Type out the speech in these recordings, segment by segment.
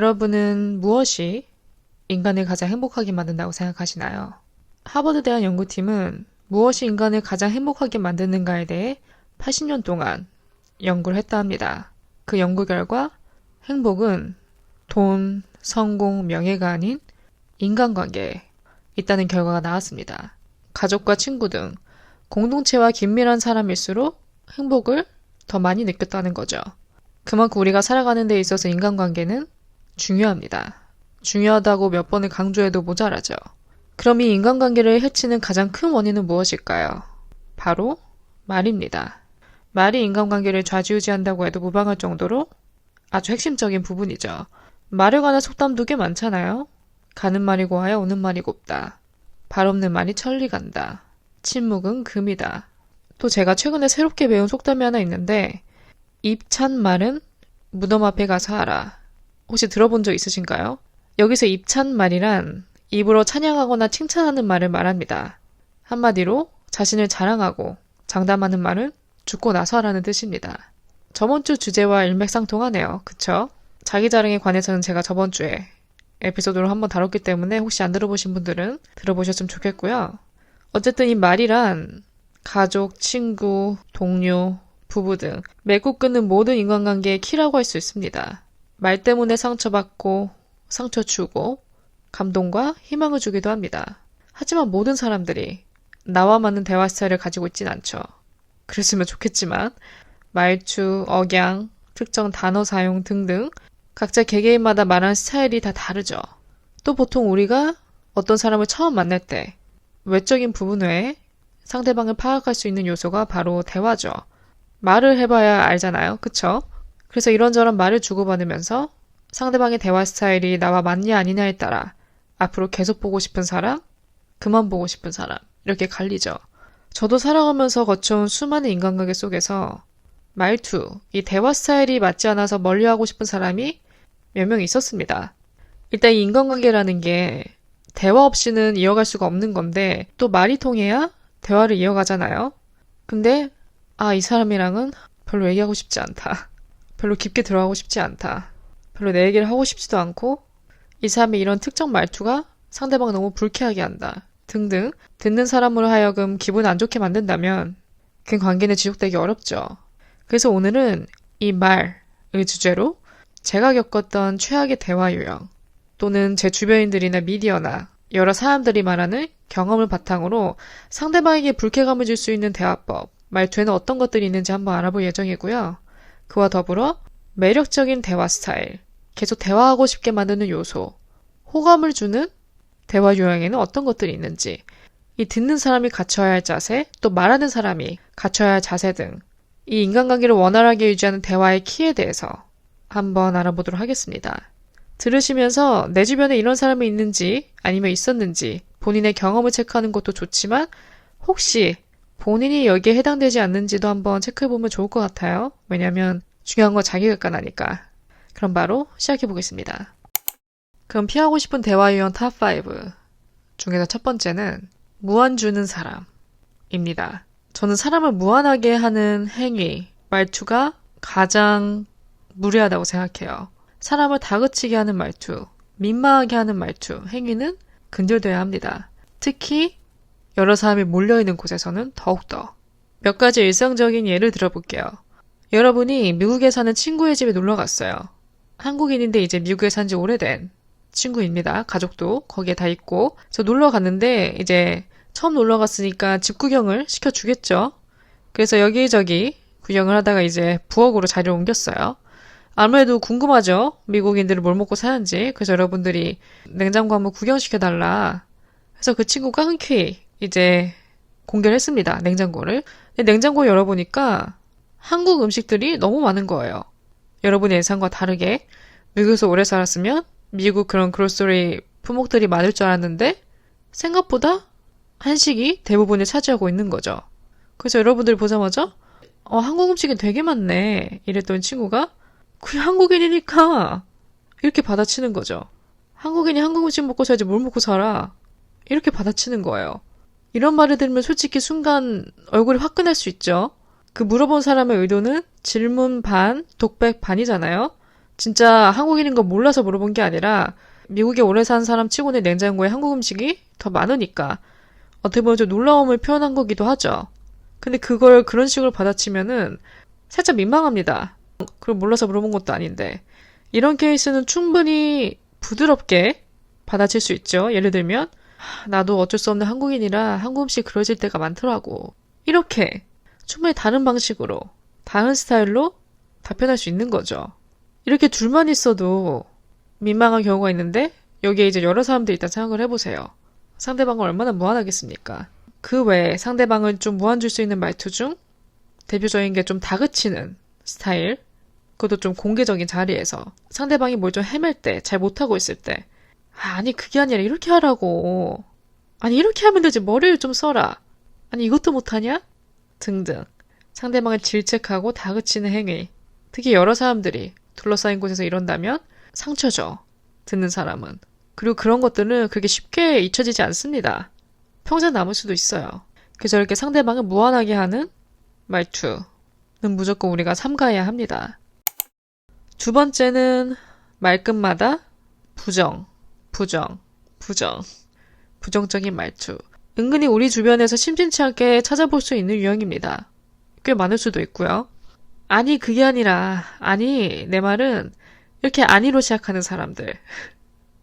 여러분은 무엇이 인간을 가장 행복하게 만든다고 생각하시나요? 하버드 대학 연구팀은 무엇이 인간을 가장 행복하게 만드는가에 대해 80년 동안 연구를 했다 합니다. 그 연구 결과 행복은 돈, 성공, 명예가 아닌 인간관계에 있다는 결과가 나왔습니다. 가족과 친구 등 공동체와 긴밀한 사람일수록 행복을 더 많이 느꼈다는 거죠. 그만큼 우리가 살아가는 데 있어서 인간관계는 중요합니다. 중요하다고 몇 번을 강조해도 모자라죠. 그럼 이 인간관계를 해치는 가장 큰 원인은 무엇일까요? 바로 말입니다. 말이 인간관계를 좌지우지한다고 해도 무방할 정도로 아주 핵심적인 부분이죠. 말에 관한 속담도 꽤 많잖아요. 가는 말이 고와야 오는 말이 곱다. 발 없는 말이 천리 간다. 침묵은 금이다. 또 제가 최근에 새롭게 배운 속담이 하나 있는데 입 찬 말은 무덤 앞에 가서 하라. 혹시 들어본 적 있으신가요? 여기서 입 찬 말이란 입으로 찬양하거나 칭찬하는 말을 말합니다. 한마디로 자신을 자랑하고 장담하는 말은 죽고 나서 하라는 뜻입니다. 저번 주 주제와 일맥상통하네요. 그쵸? 자기 자랑에 관해서는 제가 저번 주에 에피소드로 한번 다뤘기 때문에 혹시 안 들어보신 분들은 들어보셨으면 좋겠고요. 어쨌든 이 말이란 가족, 친구, 동료, 부부 등 맺고 끊는 모든 인간관계의 키라고 할 수 있습니다. 말 때문에 상처받고 상처 주고 감동과 희망을 주기도 합니다. 하지만 모든 사람들이 나와 맞는 대화 스타일을 가지고 있진 않죠. 그랬으면 좋겠지만 말투, 억양, 특정 단어 사용 등등 각자 개개인마다 말하는 스타일이 다 다르죠. 또 보통 우리가 어떤 사람을 처음 만날 때 외적인 부분 외에 상대방을 파악할 수 있는 요소가 바로 대화죠. 말을 해봐야 알잖아요. 그쵸? 그래서 이런저런 말을 주고받으면서 상대방의 대화 스타일이 나와 맞냐 아니냐에 따라 앞으로 계속 보고 싶은 사람, 그만 보고 싶은 사람 이렇게 갈리죠. 저도 살아가면서 거쳐온 수많은 인간관계 속에서 말투, 이 대화 스타일이 맞지 않아서 멀리하고 싶은 사람이 몇 명 있었습니다. 일단 이 인간관계라는 게 대화 없이는 이어갈 수가 없는 건데 또 말이 통해야 대화를 이어가잖아요. 근데 이 사람이랑은 별로 얘기하고 싶지 않다. 별로 깊게 들어가고 싶지 않다. 별로 내 얘기를 하고 싶지도 않고 이 사람의 이런 특정 말투가 상대방을 너무 불쾌하게 한다. 등등 듣는 사람으로 하여금 기분 안 좋게 만든다면 그 관계는 지속되기 어렵죠. 그래서 오늘은 이 말을 주제로 제가 겪었던 최악의 대화 유형 또는 제 주변인들이나 미디어나 여러 사람들이 말하는 경험을 바탕으로 상대방에게 불쾌감을 줄 수 있는 대화법, 말투에는 어떤 것들이 있는지 한번 알아볼 예정이고요. 그와 더불어 매력적인 대화 스타일, 계속 대화하고 싶게 만드는 요소, 호감을 주는 대화 유형에는 어떤 것들이 있는지, 이 듣는 사람이 갖춰야 할 자세, 또 말하는 사람이 갖춰야 할 자세 등 이 인간관계를 원활하게 유지하는 대화의 키에 대해서 한번 알아보도록 하겠습니다. 들으시면서 내 주변에 이런 사람이 있는지 아니면 있었는지 본인의 경험을 체크하는 것도 좋지만 혹시 본인이 여기에 해당되지 않는지도 한번 체크해보면 좋을 것 같아요. 왜냐면 중요한 건 자기 객관하니까. 그럼 바로 시작해보겠습니다. 그럼 피하고 싶은 대화 유형 탑5 중에서 첫 번째는 무안 주는 사람입니다. 저는 사람을 무안하게 하는 행위, 말투가 가장 무례하다고 생각해요. 사람을 다그치게 하는 말투, 민망하게 하는 말투, 행위는 근절돼야 합니다. 특히 여러 사람이 몰려있는 곳에서는 더욱더. 몇 가지 일상적인 예를 들어볼게요. 여러분이 미국에 사는 친구의 집에 놀러 갔어요. 한국인인데 이제 미국에 산 지 오래된 친구입니다. 가족도 거기에 다 있고. 저 놀러 갔는데 이제 처음 놀러 갔으니까 집 구경을 시켜주겠죠. 그래서 여기저기 구경을 하다가 이제 부엌으로 자리를 옮겼어요. 아무래도 궁금하죠. 미국인들은 뭘 먹고 사는지. 그래서 여러분들이 냉장고 한번 구경시켜달라. 그래서 그 친구가 흔쾌히 이제 공개를 했습니다. 냉장고를. 근데 냉장고 열어보니까 한국 음식들이 너무 많은 거예요. 여러분의 예상과 다르게 미국에서 오래 살았으면 미국 그런 그로서리 품목들이 많을 줄 알았는데 생각보다 한식이 대부분을 차지하고 있는 거죠. 그래서 여러분들이 보자마자 한국 음식이 되게 많네 이랬더니 친구가 그냥 한국인이니까 이렇게 받아치는 거죠. 한국인이 한국 음식 먹고 살지 뭘 먹고 살아 이렇게 받아치는 거예요. 이런 말을 들으면 솔직히 순간 얼굴이 화끈할 수 있죠. 그 물어본 사람의 의도는 질문 반, 독백 반이잖아요. 진짜 한국인인 거 몰라서 물어본 게 아니라 미국에 오래 산 사람 치고는 냉장고에 한국 음식이 더 많으니까 어떻게 보면 좀 놀라움을 표현한 거기도 하죠. 근데 그걸 그런 식으로 받아치면은 살짝 민망합니다. 그걸 몰라서 물어본 것도 아닌데. 이런 케이스는 충분히 부드럽게 받아칠 수 있죠. 예를 들면 나도 어쩔 수 없는 한국인이라 한국 음식 그러질 때가 많더라고. 이렇게 충분히 다른 방식으로 다른 스타일로 답변할 수 있는 거죠. 이렇게 둘만 있어도 민망한 경우가 있는데 여기에 이제 여러 사람들이 있다 생각을 해보세요. 상대방을 얼마나 무안하겠습니까? 그 외에 상대방을 좀 무안 줄 수 있는 말투 중 대표적인 게 좀 다그치는 스타일. 그것도 좀 공개적인 자리에서 상대방이 뭘 좀 헤맬 때, 잘 못하고 있을 때 아니 그게 아니라 이렇게 하라고. 아니 이렇게 하면 되지 머리를 좀 써라. 아니 이것도 못하냐? 등등. 상대방을 질책하고 다그치는 행위. 특히 여러 사람들이 둘러싸인 곳에서 이런다면 상처죠. 듣는 사람은. 그리고 그런 것들은 그렇게 쉽게 잊혀지지 않습니다. 평생 남을 수도 있어요. 그래서 이렇게 상대방을 무안하게 하는 말투는 무조건 우리가 삼가해야 합니다. 두 번째는 말끝마다 부정적인 말투. 은근히 우리 주변에서 심심치 않게 찾아볼 수 있는 유형입니다. 꽤 많을 수도 있고요. 아니 그게 아니라 아니 내 말은 이렇게 아니로 시작하는 사람들.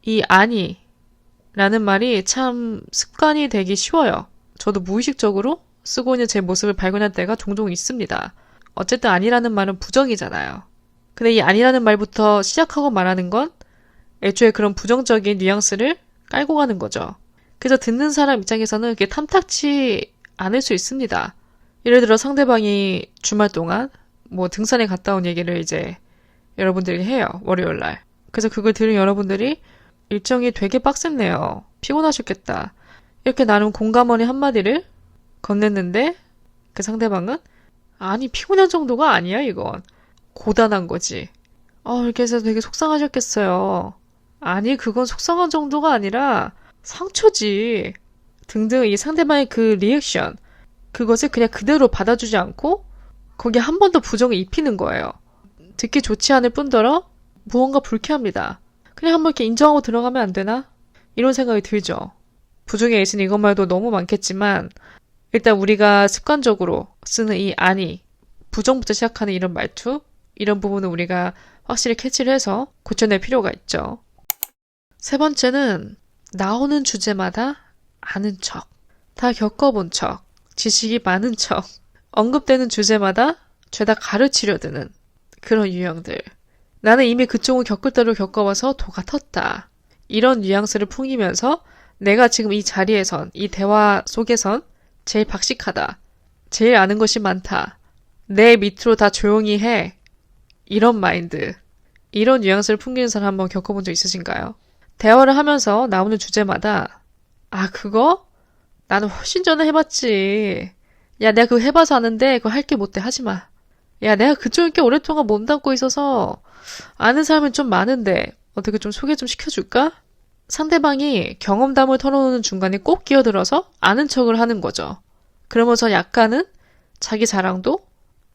이 아니라는 말이 참 습관이 되기 쉬워요. 저도 무의식적으로 쓰고 있는 제 모습을 발견할 때가 종종 있습니다. 어쨌든 아니라는 말은 부정이잖아요. 근데 이 아니라는 말부터 시작하고 말하는 건 애초에 그런 부정적인 뉘앙스를 깔고 가는 거죠. 그래서 듣는 사람 입장에서는 그게 탐탁치 않을 수 있습니다. 예를 들어 상대방이 주말 동안 뭐 등산에 갔다 온 얘기를 이제 여러분들이 해요. 월요일 날. 그래서 그걸 들은 여러분들이 일정이 되게 빡셌네요. 피곤하셨겠다. 이렇게 나름 공감원의 한마디를 건넸는데 그 상대방은 아니 피곤한 정도가 아니야 이건. 고단한 거지. 이렇게 해서 되게 속상하셨겠어요. 아니 그건 속상한 정도가 아니라 상처지. 등등 이 상대방의 그 리액션 그것을 그냥 그대로 받아주지 않고 거기에 한 번 더 부정을 입히는 거예요. 듣기 좋지 않을 뿐더러 무언가 불쾌합니다. 그냥 한번 이렇게 인정하고 들어가면 안 되나? 이런 생각이 들죠. 부정의 예시는 이것 말도 너무 많겠지만 일단 우리가 습관적으로 쓰는 이 아니, 부정부터 시작하는 이런 말투, 이런 부분은 우리가 확실히 캐치를 해서 고쳐낼 필요가 있죠. 세 번째는 나오는 주제마다 아는 척, 다 겪어본 척, 지식이 많은 척, 언급되는 주제마다 죄다 가르치려 드는 그런 유형들. 나는 이미 그쪽을 겪을 대로 겪어봐서 도가 텄다. 이런 뉘앙스를 풍기면서 내가 지금 이 자리에선, 이 대화 속에선 제일 박식하다. 제일 아는 것이 많다. 내 밑으로 다 조용히 해. 이런 마인드. 이런 뉘앙스를 풍기는 사람 한번 겪어본 적 있으신가요? 대화를 하면서 나오는 주제마다 아 그거? 나는 훨씬 전에 해봤지. 야 내가 그거 해봐서 아는데 그거 할 게 못돼 하지마. 야 내가 그쪽에 꽤 오랫동안 몸담고 있어서 아는 사람은 좀 많은데 어떻게 좀 소개 좀 시켜줄까? 상대방이 경험담을 털어놓는 중간에 꼭 끼어들어서 아는 척을 하는 거죠. 그러면서 약간은 자기 자랑도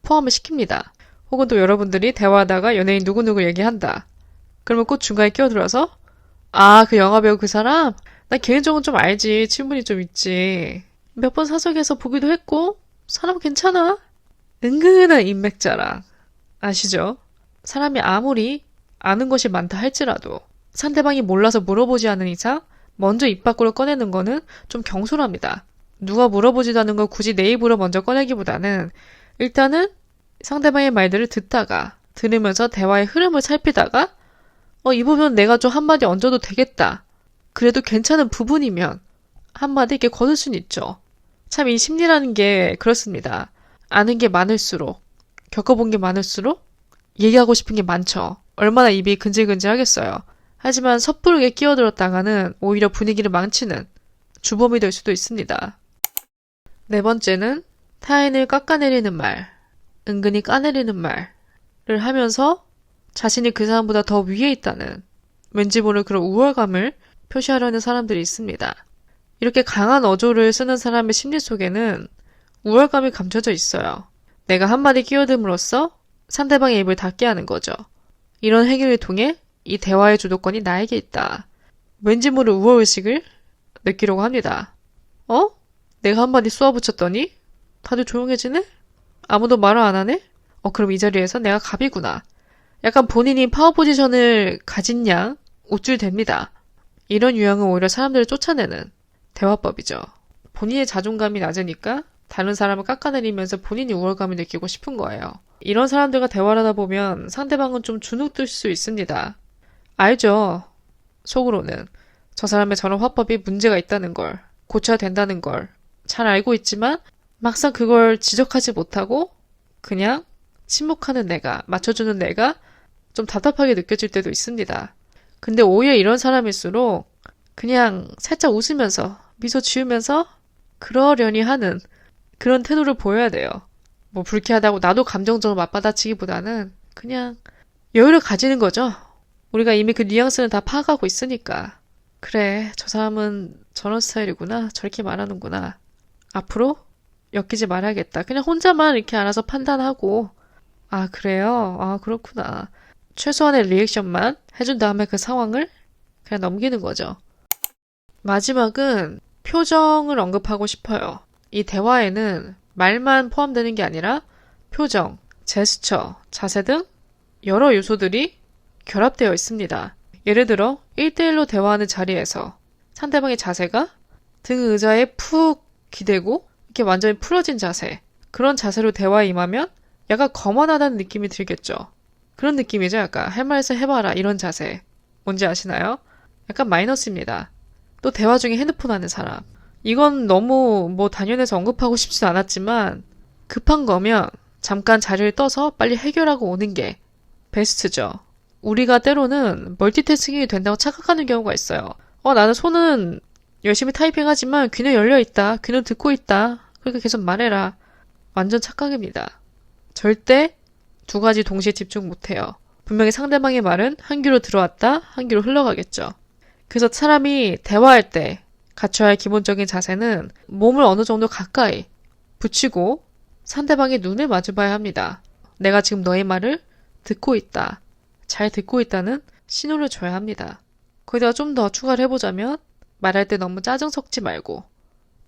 포함을 시킵니다. 혹은 또 여러분들이 대화하다가 연예인 누구누구 얘기한다. 그러면 꼭 중간에 끼어들어서 아, 그 영화배우 그 사람? 나 개인적으로 좀 알지. 친분이 좀 있지. 몇 번 사석에서 보기도 했고 사람 괜찮아. 은근한 인맥 자랑. 아시죠? 사람이 아무리 아는 것이 많다 할지라도 상대방이 몰라서 물어보지 않은 이상 먼저 입 밖으로 꺼내는 거는 좀 경솔합니다. 누가 물어보지도 않은 걸 굳이 내 입으로 먼저 꺼내기보다는 일단은 상대방의 말들을 듣다가 들으면서 대화의 흐름을 살피다가 이 부분 내가 좀 한마디 얹어도 되겠다. 그래도 괜찮은 부분이면 한마디 이렇게 거둘 수는 있죠. 참 이 심리라는 게 그렇습니다. 아는 게 많을수록 겪어본 게 많을수록 얘기하고 싶은 게 많죠. 얼마나 입이 근질근질 하겠어요. 하지만 섣부르게 끼어들었다가는 오히려 분위기를 망치는 주범이 될 수도 있습니다. 네 번째는 타인을 깎아내리는 말, 은근히 까내리는 말을 하면서 자신이 그 사람보다 더 위에 있다는 왠지 모를 그런 우월감을 표시하려는 사람들이 있습니다. 이렇게 강한 어조를 쓰는 사람의 심리 속에는 우월감이 감춰져 있어요. 내가 한마디 끼어듦으로써 상대방의 입을 닫게 하는 거죠. 이런 해결을 통해 이 대화의 주도권이 나에게 있다. 왠지 모를 우월의식을 느끼려고 합니다. 내가 한마디 쏘아붙였더니 다들 조용해지네? 아무도 말을 안 하네? 그럼 이 자리에서 내가 갑이구나. 약간 본인이 파워 포지션을 가진 양 우쭐댑니다. 이런 유형은 오히려 사람들을 쫓아내는 대화법이죠. 본인의 자존감이 낮으니까 다른 사람을 깎아내리면서 본인이 우월감을 느끼고 싶은 거예요. 이런 사람들과 대화를 하다 보면 상대방은 좀 주눅들 수 있습니다. 알죠. 속으로는 저 사람의 저런 화법이 문제가 있다는 걸, 고쳐야 된다는 걸 잘 알고 있지만 막상 그걸 지적하지 못하고 그냥 침묵하는 내가, 맞춰주는 내가 좀 답답하게 느껴질 때도 있습니다. 근데 오히려 이런 사람일수록 그냥 살짝 웃으면서 미소 지으면서 그러려니 하는 그런 태도를 보여야 돼요. 뭐 불쾌하다고 나도 감정적으로 맞받아치기보다는 그냥 여유를 가지는 거죠. 우리가 이미 그 뉘앙스는 다 파악하고 있으니까. 그래, 저 사람은 저런 스타일이구나. 저렇게 말하는구나. 앞으로 엮이지 말아야겠다. 그냥 혼자만 이렇게 알아서 판단하고 아, 그래요? 아, 그렇구나. 최소한의 리액션만 해준 다음에 그 상황을 그냥 넘기는 거죠. 마지막은 표정을 언급하고 싶어요. 이 대화에는 말만 포함되는 게 아니라 표정, 제스처, 자세 등 여러 요소들이 결합되어 있습니다. 예를 들어 1대1로 대화하는 자리에서 상대방의 자세가 등 의자에 푹 기대고 이렇게 완전히 풀어진 자세, 그런 자세로 대화에 임하면 약간 거만하다는 느낌이 들겠죠. 그런 느낌이죠. 약간 할 말에서 해봐라 이런 자세. 뭔지 아시나요? 약간 마이너스입니다. 또 대화 중에 핸드폰 하는 사람. 이건 너무 단연해서 언급하고 싶진 않았지만 급한 거면 잠깐 자리를 떠서 빨리 해결하고 오는 게 베스트죠. 우리가 때로는 멀티태스킹이 된다고 착각하는 경우가 있어요. 나는 손은 열심히 타이핑하지만 귀는 열려있다. 귀는 듣고 있다. 그러니까 계속 말해라. 완전 착각입니다. 절대 두 가지 동시에 집중 못해요. 분명히 상대방의 말은 한 귀로 들어왔다, 한 귀로 흘러가겠죠. 그래서 사람이 대화할 때 갖춰야 할 기본적인 자세는 몸을 어느 정도 가까이 붙이고 상대방의 눈을 마주봐야 합니다. 내가 지금 너의 말을 듣고 있다. 잘 듣고 있다는 신호를 줘야 합니다. 거기다가 좀 더 추가를 해보자면 말할 때 너무 짜증 섞지 말고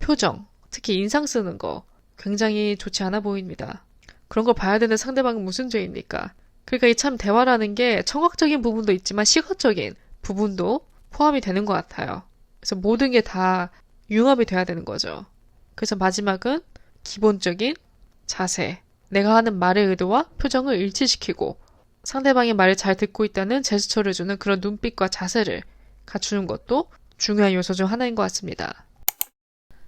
표정, 특히 인상 쓰는 거 굉장히 좋지 않아 보입니다. 그런 걸 봐야 되는 상대방은 무슨 죄입니까? 그러니까 이 참 대화라는 게 청각적인 부분도 있지만 시각적인 부분도 포함이 되는 것 같아요. 그래서 모든 게 다 융합이 돼야 되는 거죠. 그래서 마지막은 기본적인 자세, 내가 하는 말의 의도와 표정을 일치시키고 상대방의 말을 잘 듣고 있다는 제스처를 주는 그런 눈빛과 자세를 갖추는 것도 중요한 요소 중 하나인 것 같습니다.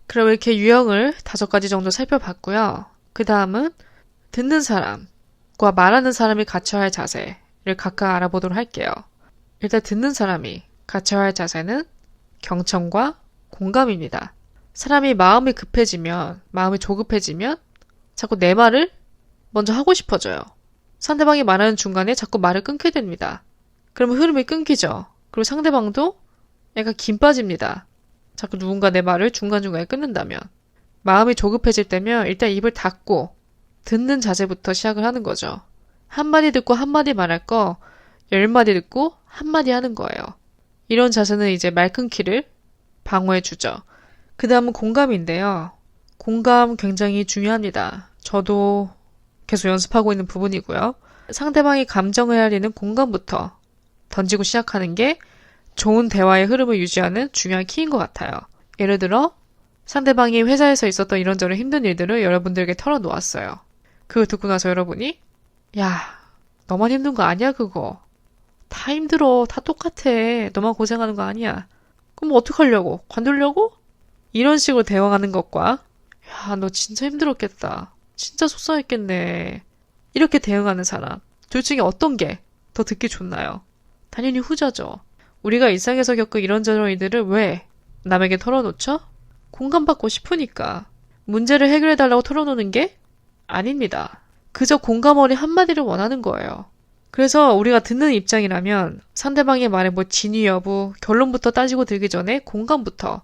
그럼 이렇게 유형을 5가지 정도 살펴봤고요. 그 다음은 듣는 사람과 말하는 사람이 갖춰야 할 자세를 각각 알아보도록 할게요. 일단 듣는 사람이 갖춰야 할 자세는 경청과 공감입니다. 사람이 마음이 급해지면, 마음이 조급해지면 자꾸 내 말을 먼저 하고 싶어져요. 상대방이 말하는 중간에 자꾸 말을 끊게 됩니다. 그러면 흐름이 끊기죠. 그리고 상대방도 약간 김 빠집니다. 자꾸 누군가 내 말을 중간중간에 끊는다면. 마음이 조급해질 때면 일단 입을 닫고 듣는 자세부터 시작을 하는 거죠. 한마디 듣고 한마디 말할 거 10마디 듣고 한마디 하는 거예요. 이런 자세는 이제 말 끊기를 방어해주죠. 그 다음은 공감인데요. 공감 굉장히 중요합니다. 저도 계속 연습하고 있는 부분이고요. 상대방이 감정을 헤아리는 공감부터 던지고 시작하는 게 좋은 대화의 흐름을 유지하는 중요한 키인 것 같아요. 예를 들어 상대방이 회사에서 있었던 이런저런 힘든 일들을 여러분들에게 털어놓았어요. 그걸 듣고 나서 여러분이 야, 너만 힘든 거 아니야 그거. 다 힘들어. 다 똑같아. 너만 고생하는 거 아니야. 그럼 어떡하려고? 관두려고? 이런 식으로 대화하는 것과 야, 너 진짜 힘들었겠다. 진짜 속상했겠네. 이렇게 대응하는 사람. 둘 중에 어떤 게 더 듣기 좋나요? 당연히 후자죠. 우리가 일상에서 겪은 이런저런 일들을 왜 남에게 털어놓죠? 공감받고 싶으니까. 문제를 해결해달라고 털어놓는 게 아닙니다. 그저 공감어리 한마디를 원하는 거예요. 그래서 우리가 듣는 입장이라면 상대방의 말에 진위 여부, 결론부터 따지고 들기 전에 공감부터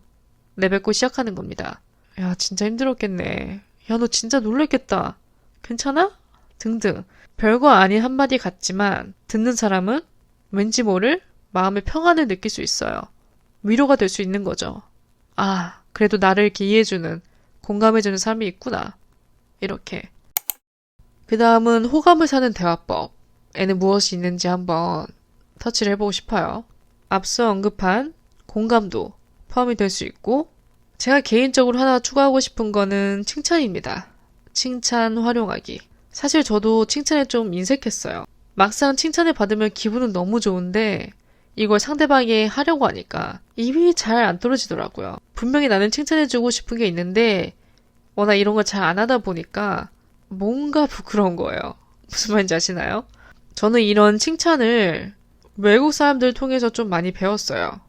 내뱉고 시작하는 겁니다. 야, 진짜 힘들었겠네. 야, 너 진짜 놀랬겠다. 괜찮아? 등등. 별거 아닌 한마디 같지만 듣는 사람은 왠지 모를 마음의 평안을 느낄 수 있어요. 위로가 될 수 있는 거죠. 아, 그래도 나를 이렇게 이해해주는, 공감해주는 사람이 있구나. 이렇게. 그 다음은 호감을 사는 대화법에는 무엇이 있는지 한번 터치를 해보고 싶어요. 앞서 언급한 공감도 포함이 될 수 있고, 제가 개인적으로 하나 추가하고 싶은 거는 칭찬입니다. 칭찬 활용하기. 사실 저도 칭찬에 좀 인색했어요. 막상 칭찬을 받으면 기분은 너무 좋은데 이걸 상대방이 하려고 하니까 입이 잘 안 떨어지더라고요. 분명히 나는 칭찬해주고 싶은 게 있는데 워낙 이런 걸 잘 안 하다 보니까 뭔가 부끄러운 거예요. 무슨 말인지 아시나요? 저는 이런 칭찬을 외국 사람들 통해서 좀 많이 배웠어요.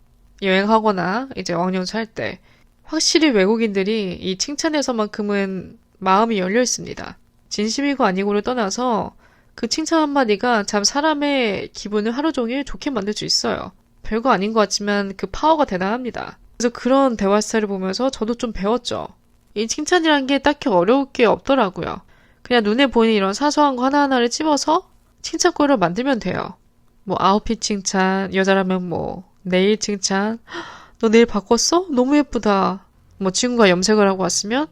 여행하거나 이제 왕영수 할 때. 확실히 외국인들이 이 칭찬에서만큼은 마음이 열려 있습니다. 진심이고 아니고를 떠나서 그 칭찬 한마디가 참 사람의 기분을 하루 종일 좋게 만들 수 있어요. 별거 아닌 것 같지만 그 파워가 대단합니다. 그래서 그런 대화 스타일을 보면서 저도 좀 배웠죠. 이 칭찬이란 게 딱히 어려울 게 없더라고요. 그냥 눈에 보이는 이런 사소한 거 하나하나를 집어서 칭찬거리를 만들면 돼요. 뭐 아웃핏 칭찬, 여자라면 뭐 네일 칭찬, 너 네일 바꿨어? 너무 예쁘다. 뭐 친구가 염색을 하고 왔으면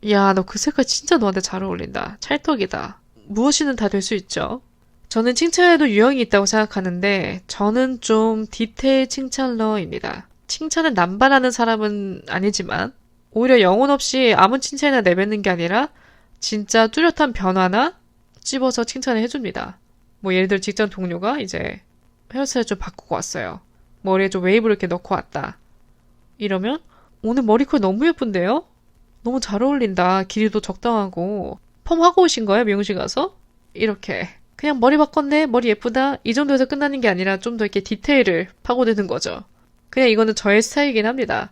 야, 너 그 색깔 진짜 너한테 잘 어울린다. 찰떡이다. 무엇이든 다 될 수 있죠. 저는 칭찬에도 유형이 있다고 생각하는데 저는 좀 디테일 칭찬러입니다. 칭찬을 남발하는 사람은 아니지만 오히려 영혼 없이 아무 칭찬이나 내뱉는 게 아니라 진짜 뚜렷한 변화나 찝어서 칭찬을 해줍니다. 뭐 예를 들어 직장 동료가 이제 헤어스타일 좀 바꾸고 왔어요. 머리에 좀 웨이브를 이렇게 넣고 왔다. 이러면 오늘 머리컬 너무 예쁜데요? 너무 잘 어울린다. 길이도 적당하고. 펌 하고 오신 거예요? 미용실 가서? 이렇게. 그냥 머리 바꿨네? 머리 예쁘다? 이 정도에서 끝나는 게 아니라 좀 더 이렇게 디테일을 파고드는 거죠. 그냥 이거는 저의 스타일이긴 합니다.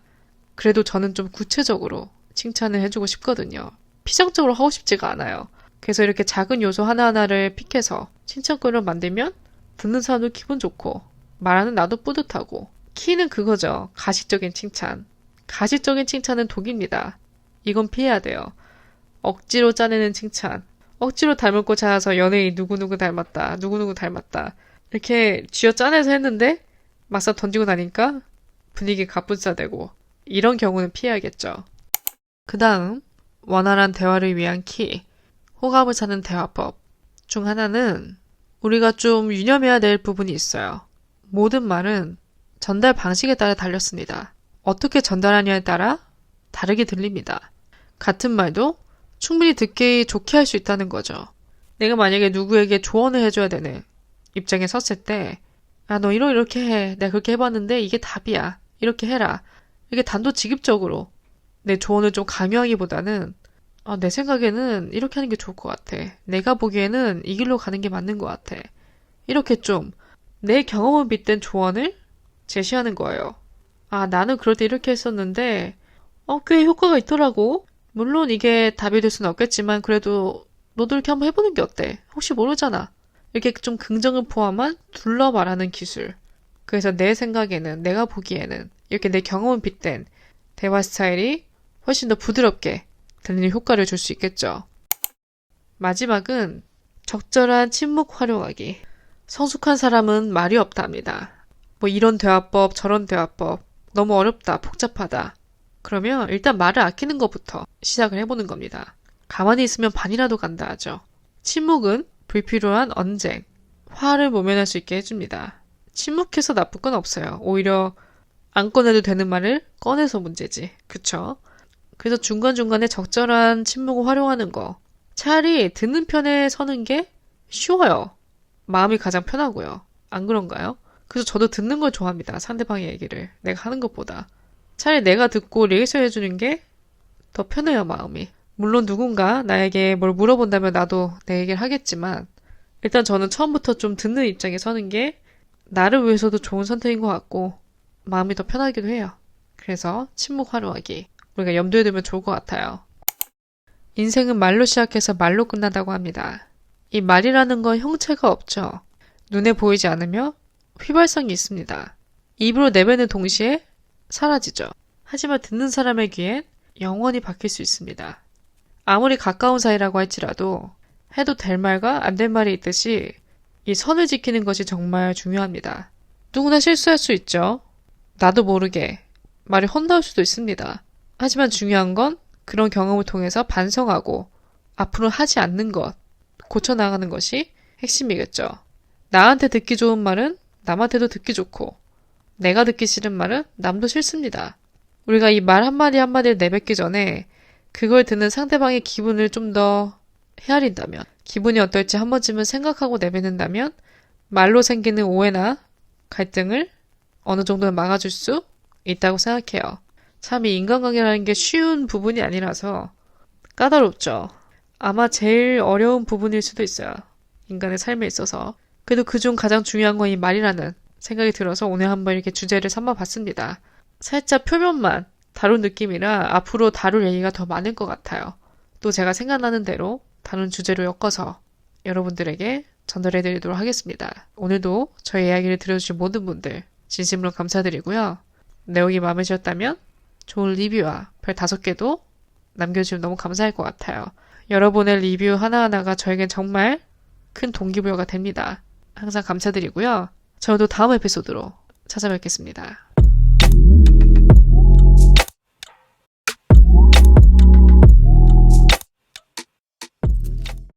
그래도 저는 좀 구체적으로 칭찬을 해주고 싶거든요. 피상적으로 하고 싶지가 않아요. 그래서 이렇게 작은 요소 하나하나를 픽해서 칭찬거리를 만들면 듣는 사람도 기분 좋고 말하는 나도 뿌듯하고 키는 그거죠. 가식적인 칭찬. 가식적인 칭찬은 독입니다. 이건 피해야 돼요. 억지로 짜내는 칭찬. 억지로 닮을고 찾아서 연예인 누구누구 닮았다. 누구누구 닮았다. 이렇게 쥐어 짜내서 했는데 막상 던지고 나니까 분위기 가뿐싸되고 이런 경우는 피해야겠죠. 그 다음 원활한 대화를 위한 키. 호감을 찾는 대화법 중 하나는 우리가 좀 유념해야 될 부분이 있어요. 모든 말은 전달 방식에 따라 달렸습니다. 어떻게 전달하냐에 따라 다르게 들립니다. 같은 말도 충분히 듣기 좋게 할 수 있다는 거죠. 내가 만약에 누구에게 조언을 해줘야 되는 입장에 섰을 때 아, 너 이렇게 해. 내가 그렇게 해봤는데 이게 답이야. 이렇게 해라. 이렇게 단도직입적으로 내 조언을 좀 강요하기보다는 아, 내 생각에는 이렇게 하는 게 좋을 것 같아. 내가 보기에는 이 길로 가는 게 맞는 것 같아. 이렇게 좀 내 경험을 빗댄 조언을 제시하는 거예요. 아, 나는 그럴 때 이렇게 했었는데 꽤 효과가 있더라고. 물론 이게 답이 될 수는 없겠지만 그래도 너도 이렇게 한번 해보는 게 어때? 혹시 모르잖아. 이렇게 좀 긍정을 포함한 둘러 말하는 기술. 그래서 내 생각에는, 내가 보기에는 이렇게 내 경험을 빗댄 대화 스타일이 훨씬 더 부드럽게 들리는 효과를 줄 수 있겠죠. 마지막은 적절한 침묵 활용하기. 성숙한 사람은 말이 없답니다. 뭐 이런 대화법, 저런 대화법, 너무 어렵다, 복잡하다. 그러면 일단 말을 아끼는 것부터 시작을 해보는 겁니다. 가만히 있으면 반이라도 간다 하죠. 침묵은 불필요한 언쟁, 화를 모면할 수 있게 해줍니다. 침묵해서 나쁠 건 없어요. 오히려 안 꺼내도 되는 말을 꺼내서 문제지. 그쵸? 그래서 중간중간에 적절한 침묵을 활용하는 거. 차라리 듣는 편에 서는 게 쉬워요. 마음이 가장 편하고요. 안 그런가요? 그래서 저도 듣는 걸 좋아합니다. 상대방의 얘기를. 내가 하는 것보다. 차라리 내가 듣고 리액션 해주는 게 더 편해요, 마음이. 물론 누군가 나에게 뭘 물어본다면 나도 내 얘기를 하겠지만 일단 저는 처음부터 좀 듣는 입장에 서는 게 나를 위해서도 좋은 선택인 것 같고 마음이 더 편하기도 해요. 그래서 침묵 활용하기. 우리가 염두에 두면 좋을 것 같아요. 인생은 말로 시작해서 말로 끝난다고 합니다. 이 말이라는 건 형체가 없죠. 눈에 보이지 않으며 휘발성이 있습니다. 입으로 내뱉는 동시에 사라지죠. 하지만 듣는 사람의 귀엔 영원히 박힐 수 있습니다. 아무리 가까운 사이라고 할지라도 해도 될 말과 안 될 말이 있듯이 이 선을 지키는 것이 정말 중요합니다. 누구나 실수할 수 있죠. 나도 모르게 말이 헛나올 수도 있습니다. 하지만 중요한 건 그런 경험을 통해서 반성하고 앞으로 하지 않는 것, 고쳐나가는 것이 핵심이겠죠. 나한테 듣기 좋은 말은 남한테도 듣기 좋고 내가 듣기 싫은 말은 남도 싫습니다. 우리가 이 말 한마디 한마디를 내뱉기 전에 그걸 듣는 상대방의 기분을 좀 더 헤아린다면, 기분이 어떨지 한 번쯤은 생각하고 내뱉는다면 말로 생기는 오해나 갈등을 어느 정도는 막아줄 수 있다고 생각해요. 참 이 인간관계라는 게 쉬운 부분이 아니라서 까다롭죠. 아마 제일 어려운 부분일 수도 있어요. 인간의 삶에 있어서. 그래도 그중 가장 중요한 건 이 말이라는 생각이 들어서 오늘 한번 이렇게 주제를 삼아봤습니다. 살짝 표면만 다룬 느낌이라 앞으로 다룰 얘기가 더 많을 것 같아요. 또 제가 생각나는 대로 다른 주제로 엮어서 여러분들에게 전달해드리도록 하겠습니다. 오늘도 저희 이야기를 들어주신 모든 분들 진심으로 감사드리고요. 내용이 마음에 드셨다면 좋은 리뷰와 별 5개도 남겨주시면 너무 감사할 것 같아요. 여러분의 리뷰 하나하나가 저에겐 정말 큰 동기부여가 됩니다. 항상 감사드리고요. 저도 다음 에피소드로 찾아뵙겠습니다.